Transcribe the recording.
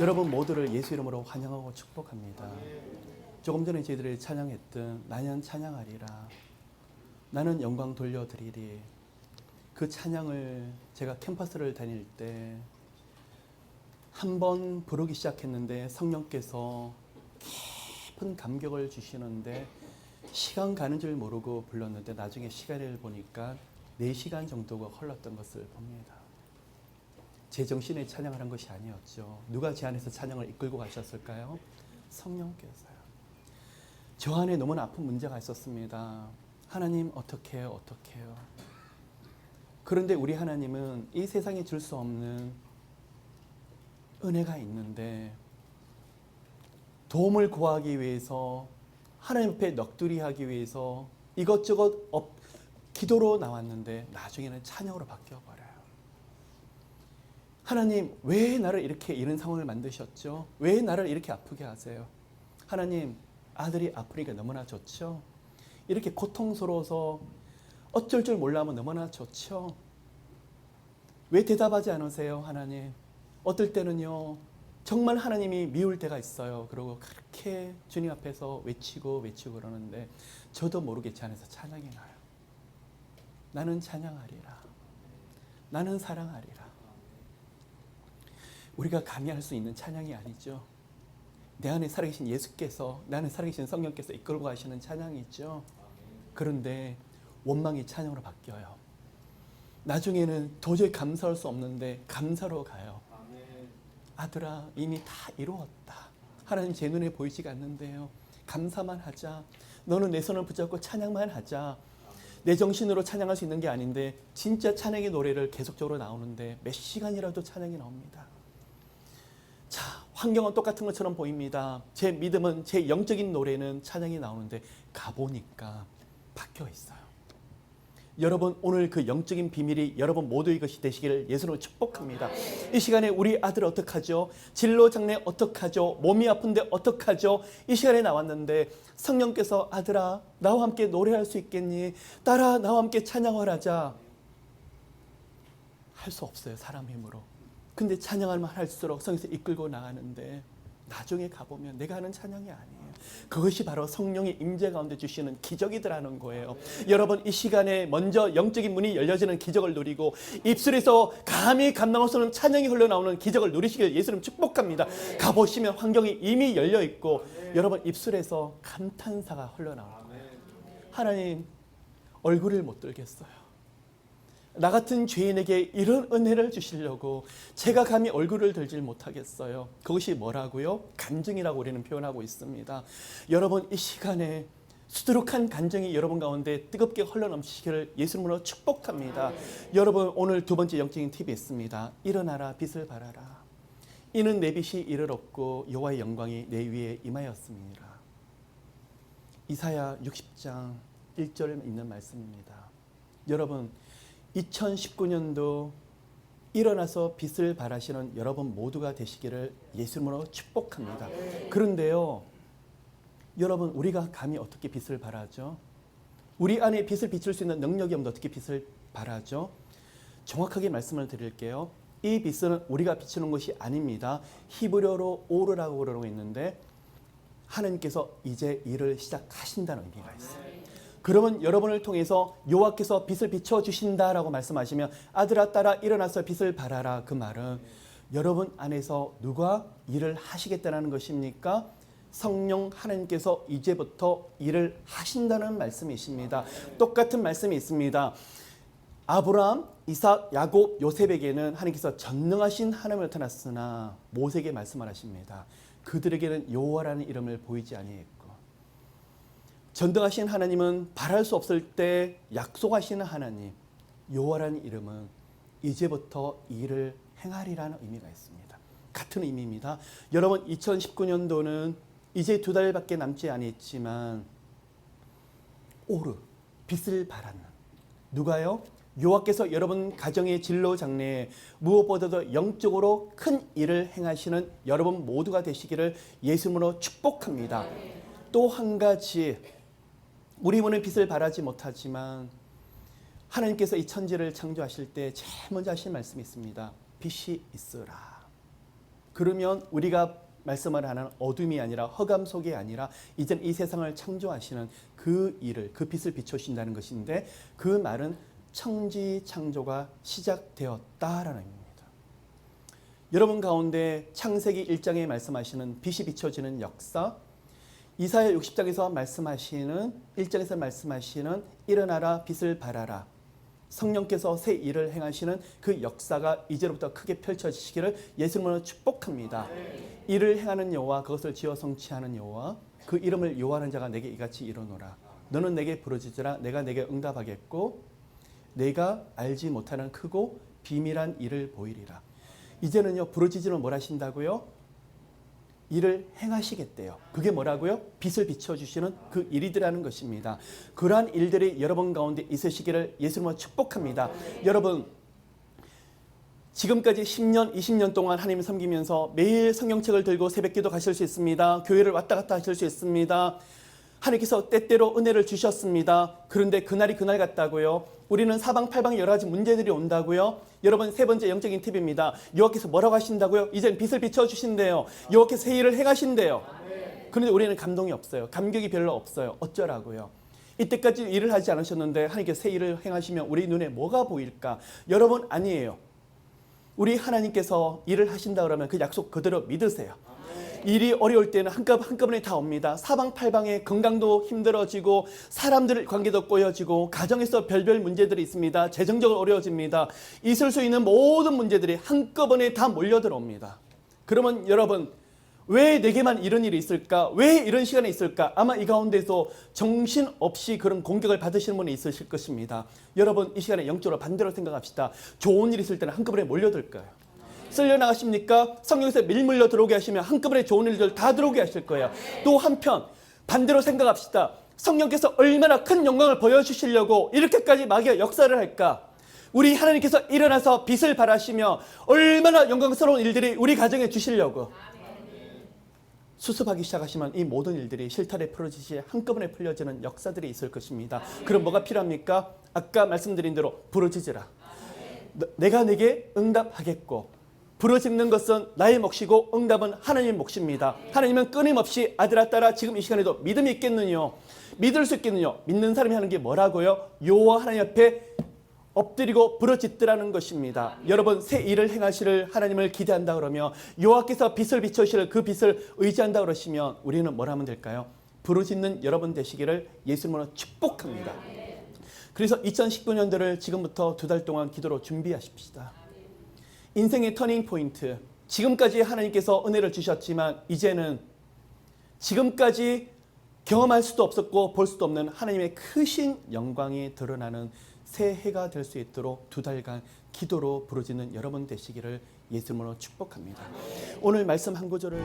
여러분 모두를 예수 이름으로 환영하고 축복합니다. 조금 전에 저희들이 찬양했던 나는 찬양하리라, 나는 영광 돌려드리리, 그 찬양을 제가 캠퍼스를 다닐 때 한 번 부르기 시작했는데 성령께서 깊은 감격을 주시는데 시간 가는 줄 모르고 불렀는데 나중에 시간을 보니까 4시간 정도가 흘렀던 것을 봅니다. 제 정신에 찬양을 한 것이 아니었죠. 누가 제 안에서 찬양을 이끌고 가셨을까요? 성령께서요. 저 안에 너무나 아픈 문제가 있었습니다. 하나님 어떻게 해요? 어떻게 해요? 그런데 우리 하나님은 이 세상에 줄 수 없는 은혜가 있는데 도움을 구하기 위해서 하나님 앞에 넋두리 하기 위해서 이것저것 기도로 나왔는데 나중에는 찬양으로 바뀌어버려요. 하나님 왜 나를 이렇게 이런 상황을 만드셨죠? 왜 나를 이렇게 아프게 하세요? 하나님 아들이 아프니까 너무나 좋죠? 이렇게 고통스러워서 어쩔 줄 몰라 하면 너무나 좋죠? 왜 대답하지 않으세요 하나님? 어떨 때는요 정말 하나님이 미울 때가 있어요. 그리고 그렇게 주님 앞에서 외치고 그러는데 저도 모르게 제 안에서 찬양이 나요. 나는 찬양하리라, 나는 사랑하리라. 우리가 감히 할 수 있는 찬양이 아니죠. 내 안에 살아계신 예수께서, 내 안에 살아계신 성령께서 이끌고 가시는 찬양이죠. 그런데 원망이 찬양으로 바뀌어요. 나중에는 도저히 감사할 수 없는데 감사로 가요. 아들아 이미 다 이루었다. 하나님 제 눈에 보이지가 않는데요. 감사만 하자. 너는 내 손을 붙잡고 찬양만 하자. 내 정신으로 찬양할 수 있는 게 아닌데 진짜 찬양의 노래를 계속적으로 나오는데 몇 시간이라도 찬양이 나옵니다. 자, 환경은 똑같은 것처럼 보입니다. 제 믿음은, 제 영적인 노래는 찬양이 나오는데 가보니까 바뀌어 있어요. 여러분 오늘 그 영적인 비밀이 여러분 모두의 것이 되시기를 예수님으로 축복합니다. 이 시간에 우리 아들 어떡하죠? 진로 장례 어떡하죠? 몸이 아픈데 어떡하죠? 이 시간에 나왔는데 성령께서 아들아 나와 함께 노래할 수 있겠니? 딸아 나와 함께 찬양을 하자. 할 수 없어요 사람 힘으로. 근데 찬양할만 할수록 성령께서 이끌고 나가는데 나중에 가보면 내가 하는 찬양이 아니에요. 그것이 바로 성령의 임재 가운데 주시는 기적이더라는 거예요. 여러분 이 시간에 먼저 영적인 문이 열려지는 기적을 누리고 입술에서 감히 감당할 수 없는 찬양이 흘러나오는 기적을 누리시길 예수님 축복합니다. 가보시면 환경이 이미 열려있고 여러분 입술에서 감탄사가 흘러나올 거예요. 하나님 얼굴을 못 들겠어요. 나 같은 죄인에게 이런 은혜를 주시려고 제가 감히 얼굴을 들질 못하겠어요. 그것이 뭐라고요? 간증이라고 우리는 표현하고 있습니다. 여러분 이 시간에 수두룩한 간증이 여러분 가운데 뜨겁게 흘러넘치기를 예수님으로 축복합니다. 여러분 오늘 두 번째 영적인 팁이 있습니다. 일어나라 빛을 발하라. 이는 내 빛이 이르렀고 여호와의 영광이 내 위에 임하였습니다. 이사야 60장 1절에 있는 말씀입니다. 여러분 2019년도 일어나서 빛을 발하시는 여러분 모두가 되시기를 예수님으로 축복합니다. 그런데요 여러분 우리가 감히 어떻게 빛을 발하죠? 우리 안에 빛을 비출 수 있는 능력이 없는데 어떻게 빛을 발하죠? 정확하게 말씀을 드릴게요. 이 빛은 우리가 비추는 것이 아닙니다. 히브리어로 오르라고 그러고 있는데 하나님께서 이제 일을 시작하신다는 의미가 있어요. 그러면 여러분을 통해서 여호와께서 빛을 비춰주신다라고 말씀하시면 아들아 딸아 일어나서 빛을 발하라. 그 말은 여러분 안에서 누가 일을 하시겠다는 것입니까? 성령 하나님께서 이제부터 일을 하신다는 말씀이십니다. 똑같은 말씀이 있습니다. 아브라함, 이삭, 야곱, 요셉에게는 하나님께서 전능하신 하나님을 나타났으나 모세에게 말씀을 하십니다. 그들에게는 여호와라는 이름을 보이지 아니했고 전능하신 하나님은 바랄 수 없을 때 약속하시는 하나님, 여호와라는 이름은 이제부터 일을 행하리라는 의미가 있습니다. 같은 의미입니다. 여러분 2019년도는 이제 2달밖에 남지 않았지만 오르, 빛을 발하는 누가요? 여호와께서 여러분 가정의 진로 장래에 무엇보다도 영적으로 큰 일을 행하시는 여러분 모두가 되시기를 예수님으로 축복합니다. 또 한 가지 우리 몸에 빛을 발하지 못하지만 하나님께서 이 천지를 창조하실 때 제일 먼저 하신 말씀이 있습니다. 빛이 있으라. 그러면 우리가 말씀을 하는 어둠이 아니라 허감 속이 아니라 이젠 이 세상을 창조하시는 그 일을, 그 빛을 비춰주신다는 것인데, 그 말은 천지 창조가 시작되었다라는 겁니다. 여러분 가운데 창세기 1장에 말씀하시는 빛이 비춰지는 역사, 이사야 60장에서 말씀하시는 1장에서 말씀하시는 일어나라 빛을 발하라, 성령께서 새 일을 행하시는 그 역사가 이제로부터 크게 펼쳐지시기를 예수님으로 축복합니다. 일을 행하는 여호와, 그것을 지어 성취하는 여호와, 그 이름을 여호와하는 자가 내게 이같이 이르노라. 너는 내게 부르짖으라. 내가 내게 응답하겠고 내가 알지 못하는 크고 비밀한 일을 보이리라. 이제는요, 부르짖으면 뭘 하신다고요? 일을 행하시겠대요. 그게 뭐라고요? 빛을 비춰주시는 그 일이라는 것입니다. 그러한 일들이 여러분 가운데 있으시기를 예수님으로 축복합니다. 여러분, 지금까지 10년, 20년 동안 하나님 섬기면서 매일 성경책을 들고 새벽기도 가실 수 있습니다. 교회를 왔다 갔다 하실 수 있습니다. 하나님께서 때때로 은혜를 주셨습니다. 그런데 그날이 그날 같다고요? 우리는 사방팔방 여러 가지 문제들이 온다고요? 여러분, 세 번째 영적인 팁입니다. 여호와께서 뭐라고 하신다고요? 이젠 빛을 비춰주신대요. 여호와께서 새 일을 행하신대요. 그런데 우리는 감동이 없어요. 감격이 별로 없어요. 어쩌라고요? 이때까지 일을 하지 않으셨는데 하나님께서 새 일을 행하시면 우리 눈에 뭐가 보일까? 여러분, 아니에요. 우리 하나님께서 일을 하신다 그러면 그 약속 그대로 믿으세요. 일이 어려울 때는 한꺼번에 다 옵니다. 사방팔방에 건강도 힘들어지고 사람들 관계도 꼬여지고 가정에서 별별 문제들이 있습니다. 재정적으로 어려워집니다. 있을 수 있는 모든 문제들이 한꺼번에 다 몰려 들어옵니다. 그러면 여러분, 왜 내게만 이런 일이 있을까? 왜 이런 시간이 있을까? 아마 이 가운데서 정신없이 그런 공격을 받으시는 분이 있으실 것입니다. 여러분, 이 시간에 영적으로 반대로 생각합시다. 좋은 일이 있을 때는 한꺼번에 몰려들 거예요. 쓸려나가십니까? 성령에서 밀물려 들어오게 하시면 한꺼번에 좋은 일들 다 들어오게 하실 거예요. 또 한편 반대로 생각합시다. 성령께서 얼마나 큰 영광을 보여주시려고 이렇게까지 마귀가 역사를 할까? 우리 하나님께서 일어나서 빛을 발하시며 얼마나 영광스러운 일들이 우리 가정에 주시려고 수습하기 시작하시면 이 모든 일들이 실타래 풀어지시 한꺼번에 풀려지는 역사들이 있을 것입니다. 그럼 뭐가 필요합니까? 아까 말씀드린 대로 부르짖으라. 내가 내게 응답하겠고, 부르짖는 것은 나의 몫이고 응답은 하나님의 몫입니다. 하나님은 끊임없이 아들아 딸아 지금 이 시간에도 믿음이 있겠느냐? 믿을 수 있겠느냐? 믿는 사람이 하는 게 뭐라고요? 여호와 하나님 앞에 엎드리고 부르짖으라는 것입니다. 여러분, 새 일을 행하시를 하나님을 기대한다 그러며 여호와께서 빛을 비춰주실 그 빛을 의지한다 그러시면 우리는 뭘 하면 될까요? 부르짖는 여러분 되시기를 예수님으로 축복합니다. 그래서 2019년도를 지금부터 2달 동안 기도로 준비하십시다. 인생의 터닝 포인트, 지금까지 하나님께서 은혜를 주셨지만 이제는 지금까지 경험할 수도 없었고 볼 수도 없는 하나님의 크신 영광이 드러나는 새 해가 될 수 있도록 2달간 기도로 부르짖는 여러분 되시기를 예수님으로 축복합니다. 오늘 말씀 한 구절을